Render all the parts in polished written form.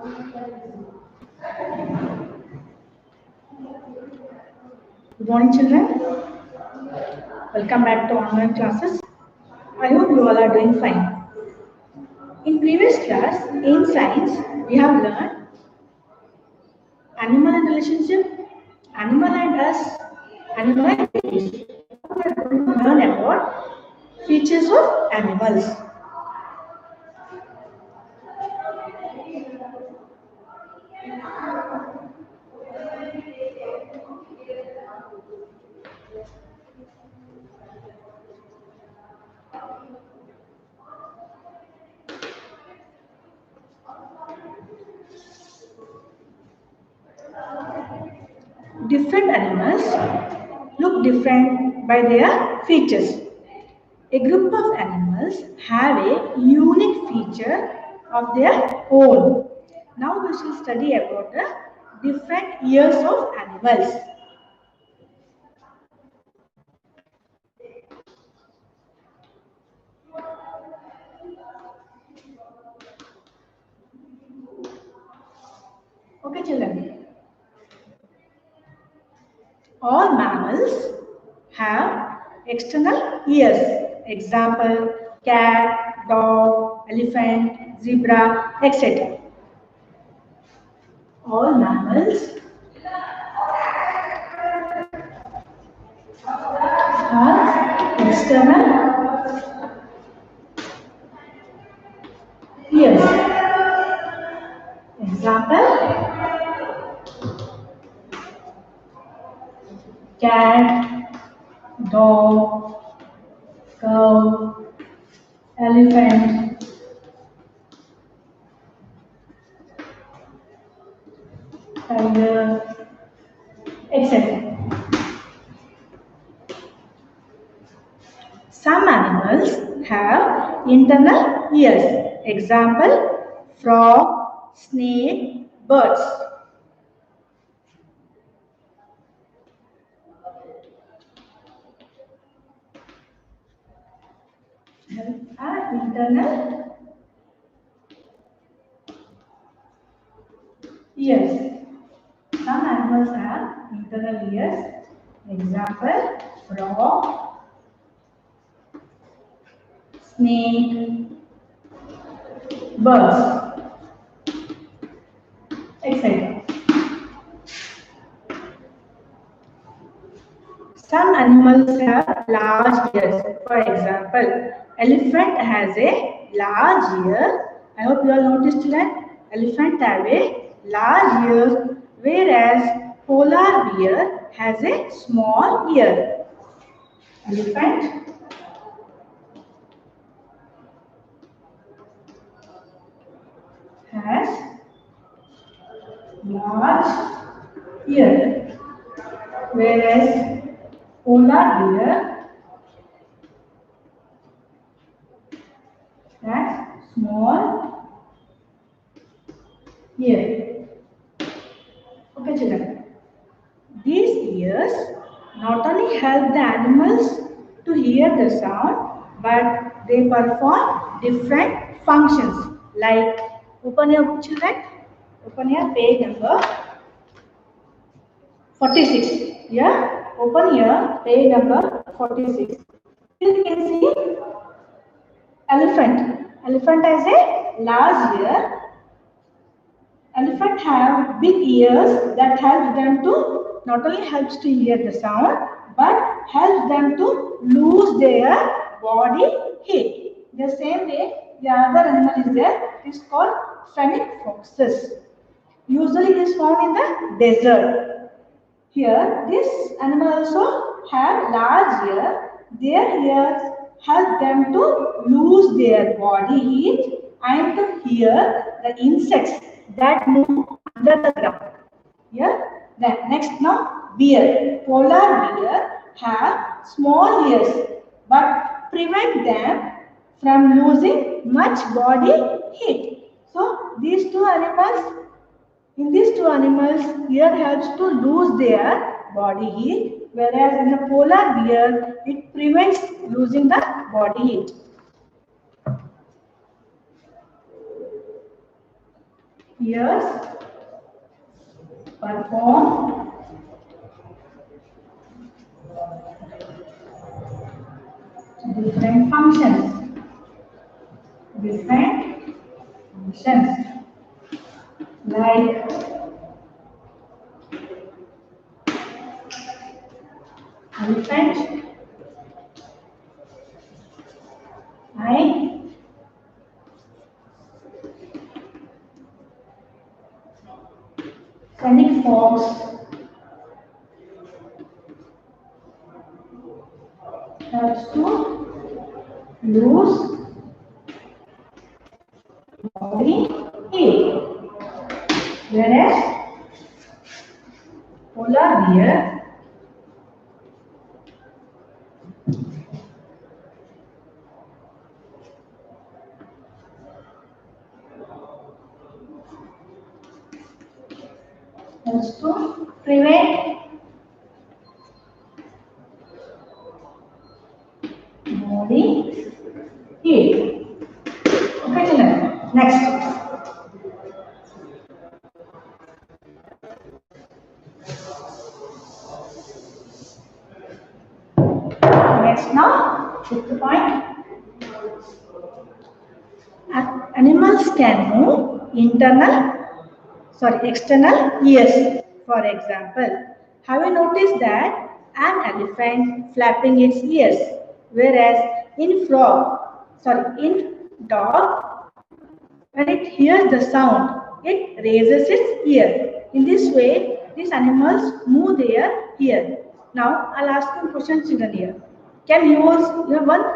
Good morning, children. Welcome back to online classes. I hope you all are doing fine. In previous class, in science, we have learned animal and relationship, animal and us, animal and species. Now we are going to learn about features of animals. Different animals look different by their features. A group of animals have a unique feature of their own. Now we shall study about the different ears of animals. Okay, children. All mammals have external ears. Example, cat, dog, elephant, zebra, etc. All mammals have external ears. Example, cat, dog, cow, elephant, tiger, etc. Some animals have internal ears. Example, frog, snake, birds. Are internal ears. Some animals have internal ears. Example, frog, snake, birds, etc. Some animals have large ears. For example, elephant has a large ear. I hope you all noticed that elephant have a large ear, whereas polar bear has a small ear. Elephant has large ear, whereas polar bear has small ear. Okay, children. These ears not only help the animals to hear the sound, but they perform different functions. Like, open your book, children. Open your page number 46. Yeah, open here page number 46. Here you can see elephant. Elephant has a large ear. Elephant have big ears that help them to not only helps to hear the sound but helps them to lose their body heat. The same way the other animal is there. It is called fennec foxes. Usually it is found in the desert. Here this animal also have large ear. Their ears help them to lose their body heat and to hear the insects that move under the ground. Here, then next now bear. Polar bear have small ears but prevent them from losing much body heat. So these two animals, in these two animals, ear helps to lose their body heat, whereas in the polar bear, it prevents losing the body heat. ears perform different functions. Different functions like elephant eye, fennec fox helps to lose body heat, whereas polar bear helps to prevent body heat. Okay, children. Next. Next now, fifth point. Animals can move external ears. For example, have you noticed that an elephant flapping its ears, whereas in dog, when it hears the sound, it raises its ear. In this way, these animals move their ear. Now, I'll ask you a question, children here. Can you also,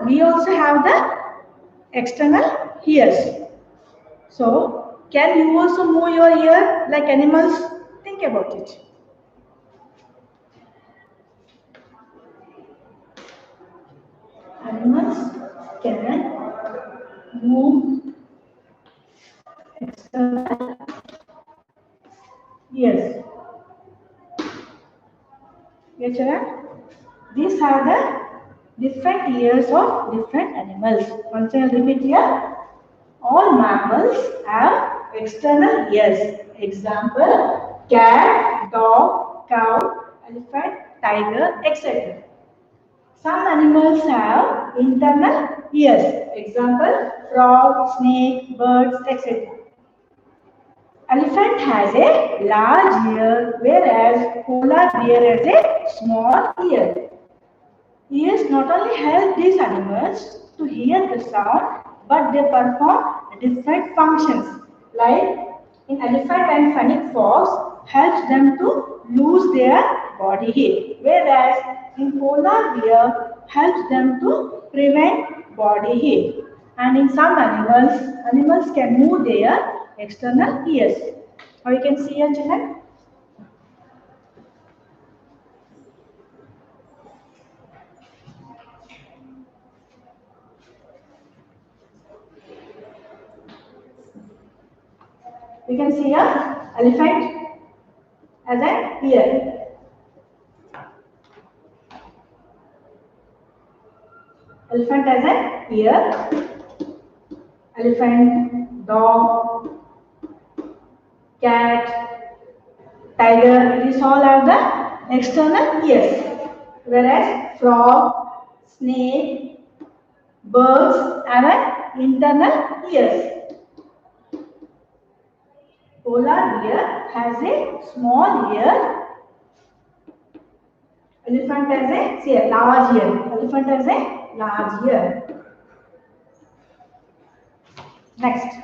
we also have the external ears. So, can you also move your ear like animals? Think about it. Animals can move external ears. Yes, children? These are the different ears of different animals. Once I repeat here, all mammals have external ears. Example, cat, dog, cow, elephant, tiger, etc. Some animals have internal ears. Example, frog, snake, birds, etc. Elephant has a large ear, whereas polar bear has a small ear. Ears not only help these animals to hear the sound, but they perform different functions. Like in elephant and fennec fox helps them to lose their body heat, whereas in polar bear helps them to prevent body heat. And in some animals can move their external ears. Or you can see here, children. You can see a elephant as an ear. Elephant as an ear. Elephant, dog, cat, tiger. These all are the external ears. Whereas frog, snake, birds have an internal ears. Polar bear has a small ear. Elephant has a large ear. Elephant has a large ear. Next.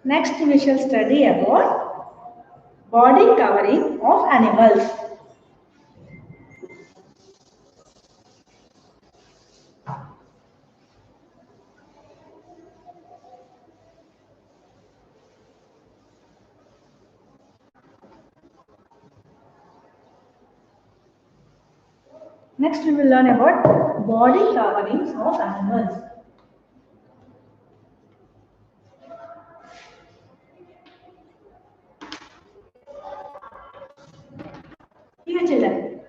Next we shall study about body covering of animals. Next we will learn about body coverings of animals. Here children,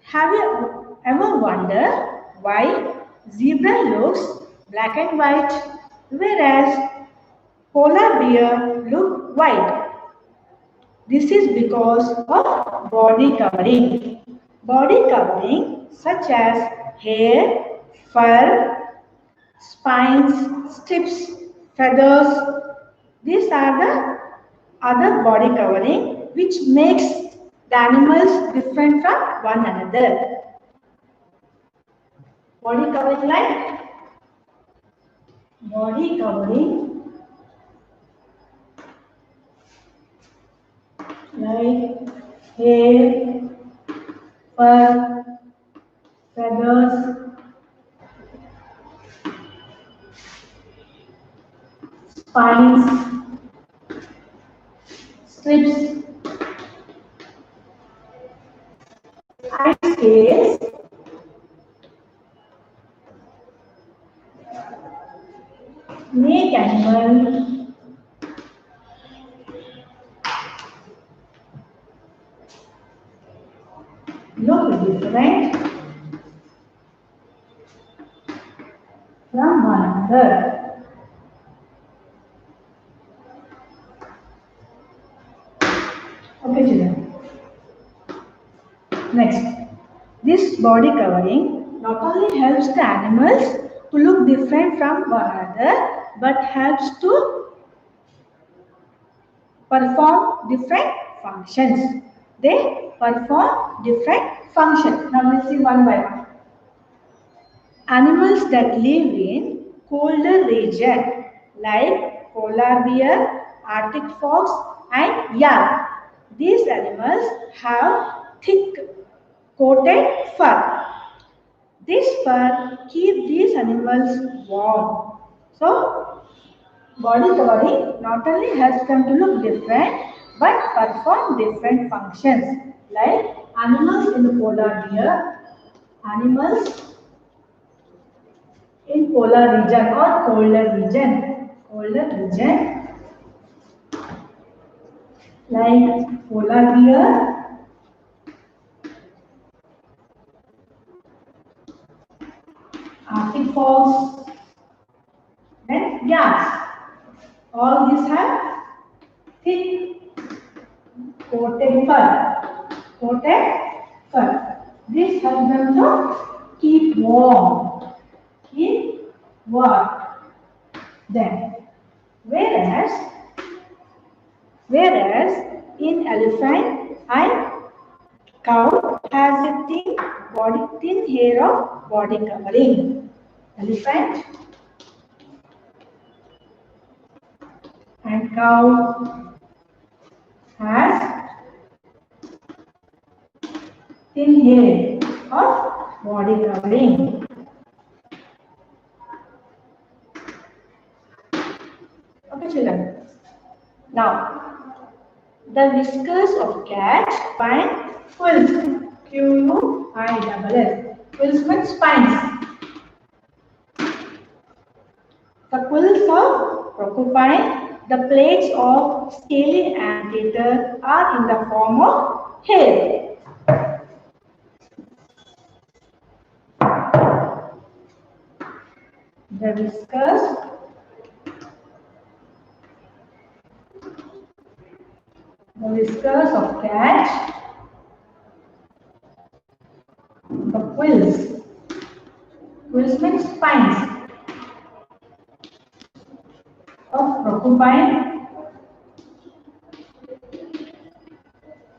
have you ever wondered why zebra looks black and white, whereas polar bear look white. This is because of body covering. Body covering such as hair, fur, spines, strips, feathers. These are the other body covering which makes the animals different from one another. Body covering like hair, fur, feathers, spines, strips, and scales make animal look different from one another. Okay, children. Next, this body covering not only helps the animals to look different from one another, but helps to perform different functions. They perform different functions. Now let's see one by one. Animals that live in colder region like polar bear, Arctic fox and yak. These animals have thick coated fur. This fur keeps these animals warm. So, body covering not only helps them to look different but perform different functions like animals in the polar bear, animals in polar region or colder region like polar bear, Arctic fox, and yaks. All these have thick coated fur. This helps them to keep warm. Then, whereas in elephant and cow has a thin hair of body covering. Elephant and cow has thin hair of body covering. Okay, children. Now, the whiskers of cat find quills. Quills. Quills means spines. The quills of porcupine, the plates of scaly anteater are in the form of hair. The whiskers of cat, the quills. Quills means spines of porcupine,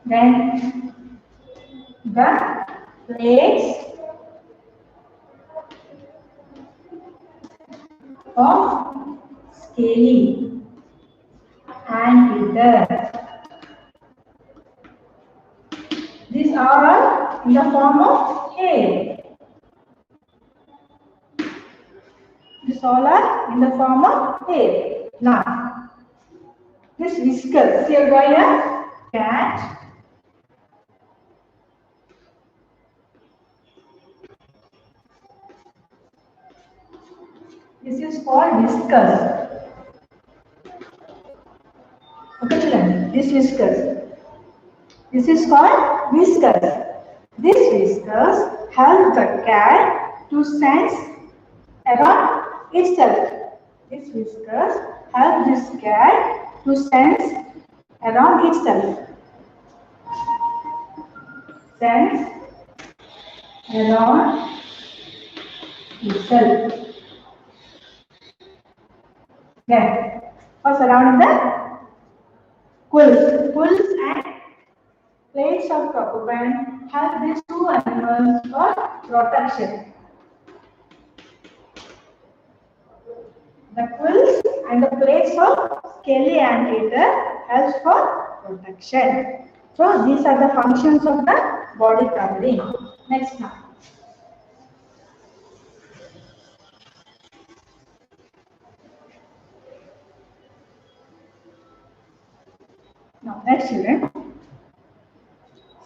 then the plates of scaly anteater. These are all in the form of hair. These all are in the form of hair. Now, this whiskers, here by a cat. This is called whiskers. Okay, children, this whiskers. This is called whiskers. This whiskers help the cat to sense around itself. This whiskers help this cat to sense around itself. Sense around itself. Then, for surrounding the quills. Quills and plates of crocodile help these two animals for protection. The quills and the plates of scaly anteater helps for protection. So these are the functions of the body covering. Next now. Now next children.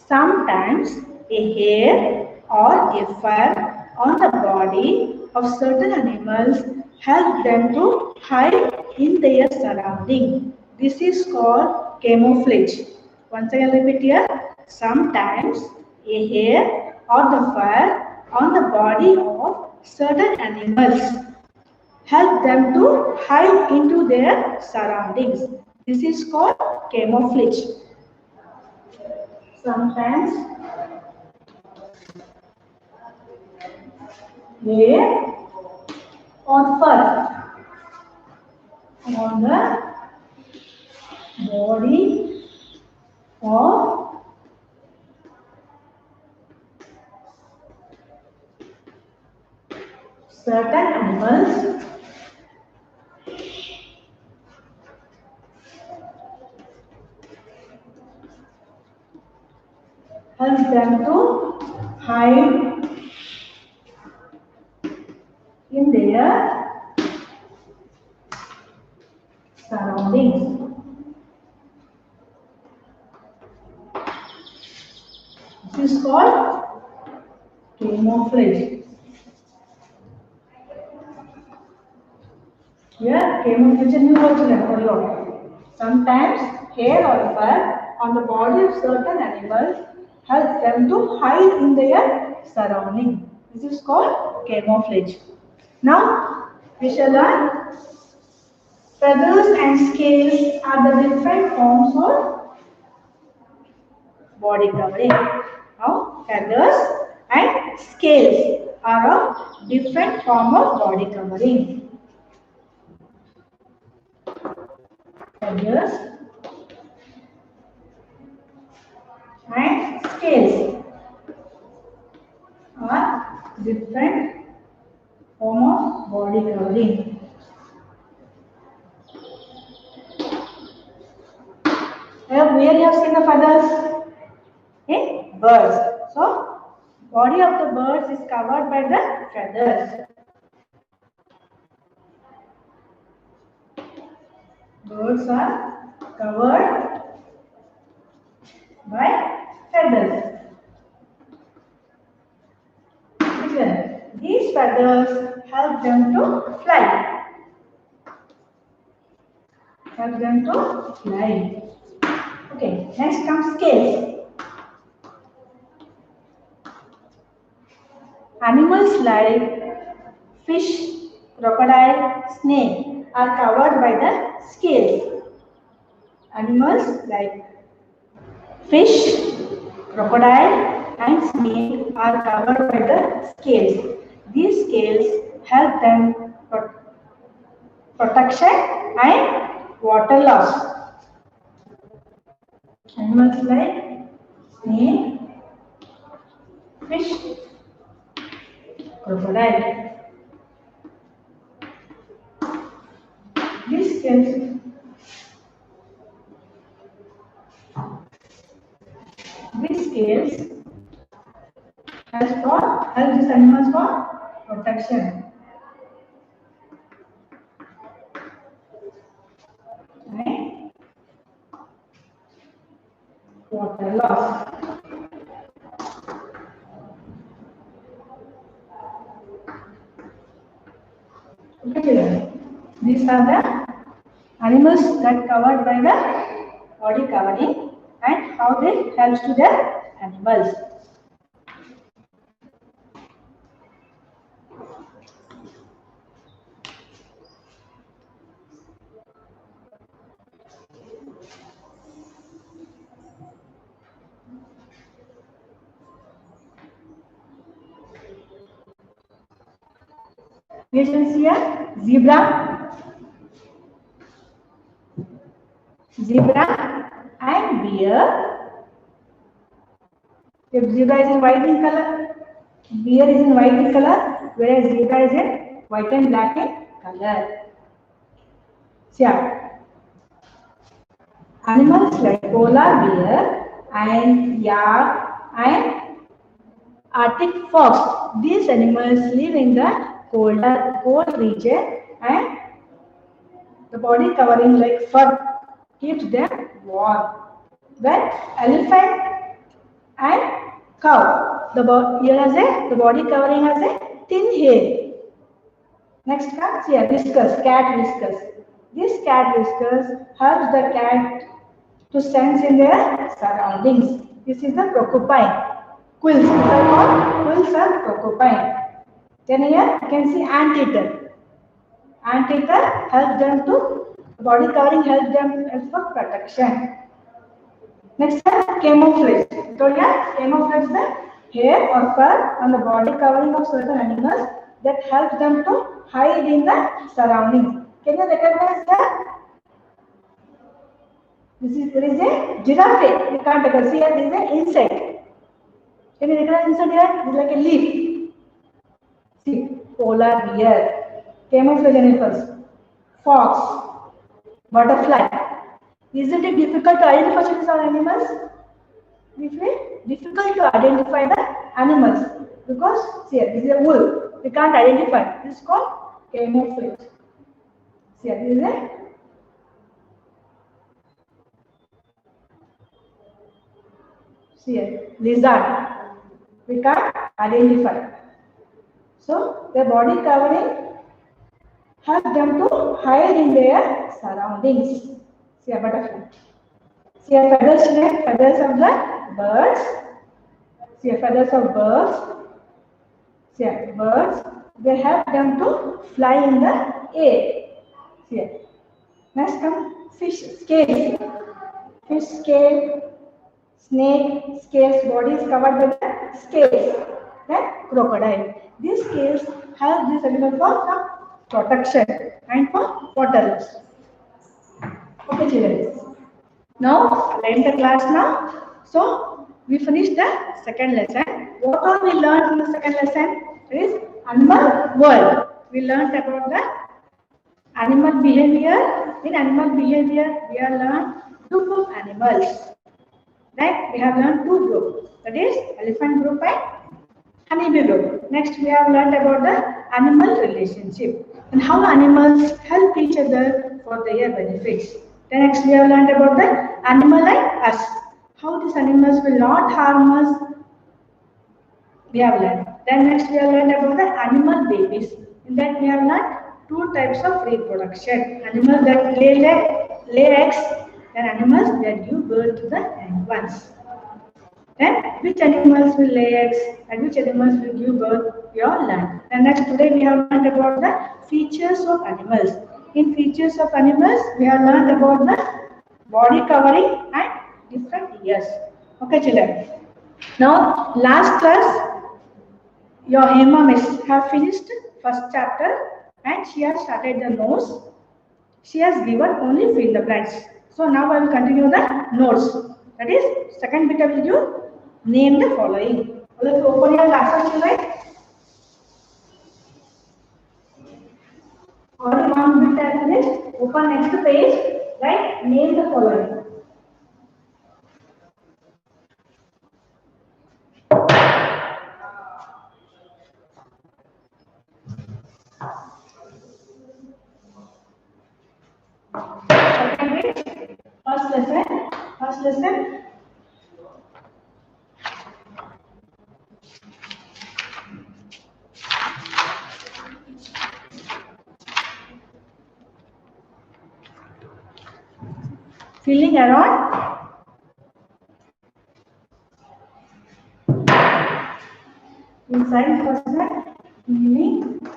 Sometimes a hair or a fur on the body of certain animals help them to hide in their surrounding. This is called camouflage. Once again repeat here. Sometimes a hair or the fur on the body of certain animals help them to hide into their surroundings. This is called camouflage. Sometimes hair or fur on the body of certain animals helps them to hide in their surroundings. This is called camouflage. Here, camouflage new also for you. Sometimes hair or fur on the body of certain animals help them to hide in their surrounding. This is called camouflage. Now, we shall learn feathers and scales are the different forms of body covering. Now, feathers and scales are a different form of body covering. Feathers and scales are different form of body covering. Where you have seen the feathers? In birds. So, body of the birds is covered by the feathers. Birds are covered by feathers. These feathers help them to fly. Help them to fly. Okay, next comes scales. Animals like fish, crocodile, snake are covered by the scales. Animals like fish, crocodile and snake are covered by the scales. These scales help them protection and water loss. Animals like snake, fish, crocodile. These scales help these animals for protection and water loss. Okay, these are the animals that covered by the body covering and how they help to the animals. We can see a zebra, and bear. If zebra is in white in color, bear is in white in color, whereas zebra is in white and black in color. So, yeah, animals like polar bear and yak and Arctic fox. These animals live in the cold region, and the body covering like fur keeps them warm. When elephant and cow, the body covering has a thin hair. Next comes here, whiskers, cat whiskers. This cat whiskers helps the cat to sense in their surroundings. This is the porcupine. Quills, these are called quills or porcupine. Then here you can see anteater. Anteater helps them to, body covering helps them as for protection. Next is camouflage. So here camouflage the hair or fur on the body covering of certain animals that helps them to hide in the surroundings. Can you recognize that? There is a giraffe. You can't recognize here. There is an insect. Can you recognize insect here? It is like a leaf. See, polar bear, camouflage animals, fox, butterfly. Isn't it difficult to identify these animals? Difficult to identify the animals because see, this is a wolf. We can't identify. This is called camouflage. See, this is a lizard. We can't identify. So their body covering helps them to hide in their surroundings. See a butterfly. See a feathers, feathers of the birds. See a feathers of birds. See a birds. They help them to fly in the air. See. Next come fish scales. Fish scale, snake scales, body is covered by the scales. Then crocodile. These scales help this animal for some protection and for water loss. Okay, children. Now, end the class now. So, we finished the second lesson. What all we learned in the second lesson is animal world. We learned about the animal behavior. In animal behavior, we have learned group of animals. Right? We have learned two groups. That is elephant group and honeybee group. Next, we have learned about the animal relationship and how animals help each other for their benefits. Then next, we have learned about the animal and us. How these animals will not harm us. We have learned. Then next, we have learned about the animal babies. In that, we have learned two types of reproduction. Animals that lay eggs, and animals that give birth to the young ones. Then which animals will lay eggs and which animals will give birth, we all learned. And next today we have learned about the features of animals. In features of animals, we have learned about the body covering and different ears. Okay, children. Now, last class, your Hema miss have finished first chapter and she has started the notes. She has given only fill the blanks. So now I will continue the notes. That is, second bit I will do, name the following. Let's open your classes, children. Only one bit I finished. Open next page. Right? Name the following. Second bit. First lesson. First lesson. Feeling around. Inside first one. Feeling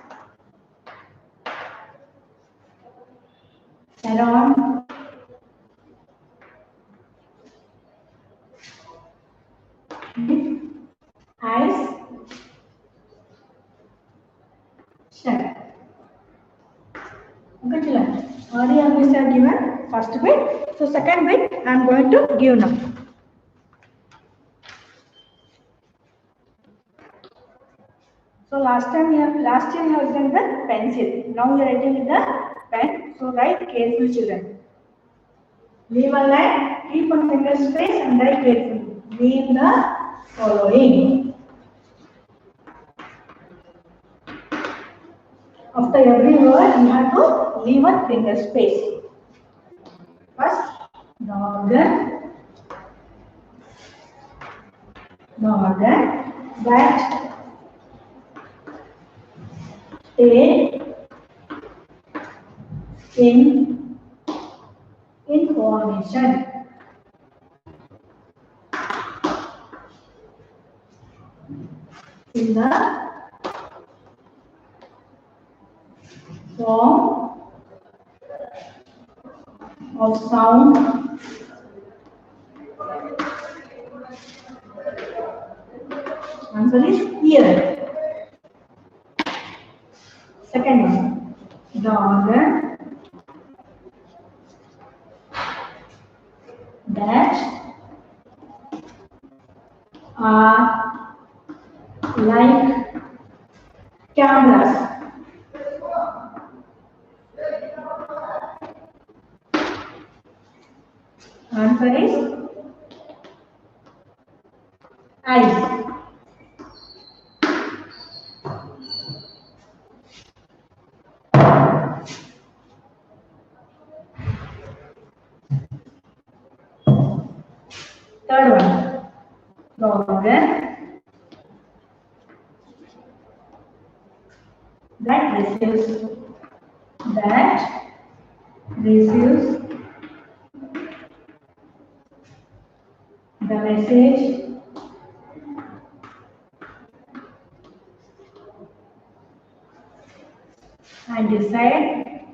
around. Eyes shut. are given first bit. So second bit I am going to give now. So last year you have done the pencil. Now you are writing with the pen. So write carefully, children. Leave a line, keep on finger space and write carefully. Leave the following. After every word, you have to leave a finger space. First, the organ, that stay in formation. In the form of sound answer is ear. Second one, the organ that are like cameras. Answer is eyes. Third one, the organ that receives the message and decide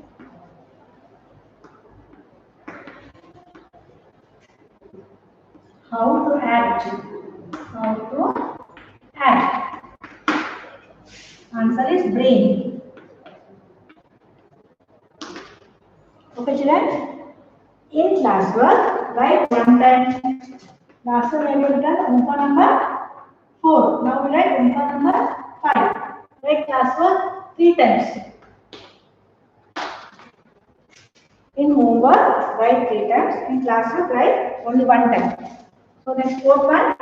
how to act. Answer is brain. Okay, children. In classwork, write one time. Last time we have done Umpa number 4. Now we write Umpa number 5. Write classwork 3 times. In homework, write 3 times. In classwork, write only 1 time. So next fourth one.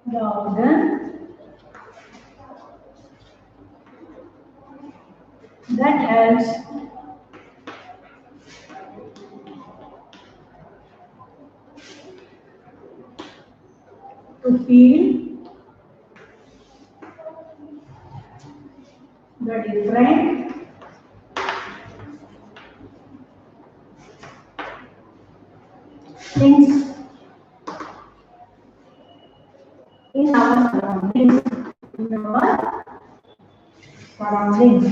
The organ that helps to feel the different things in our surroundings.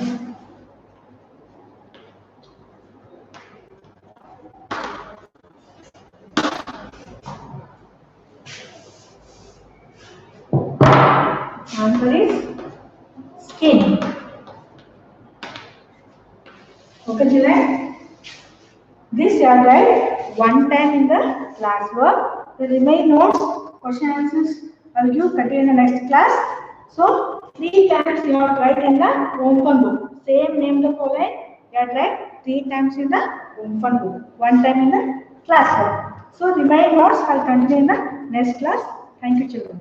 Answer is skin. Okay, children. This you have write 1 time in the classwork. The remaining notes, question answers I will give continue in the next class. So 3 times you have to write in the home fun book. Same name the following. You have to write 3 times in the home fun book. 1 time in the classwork. So remaining notes I will continue in the next class. Thank you, children.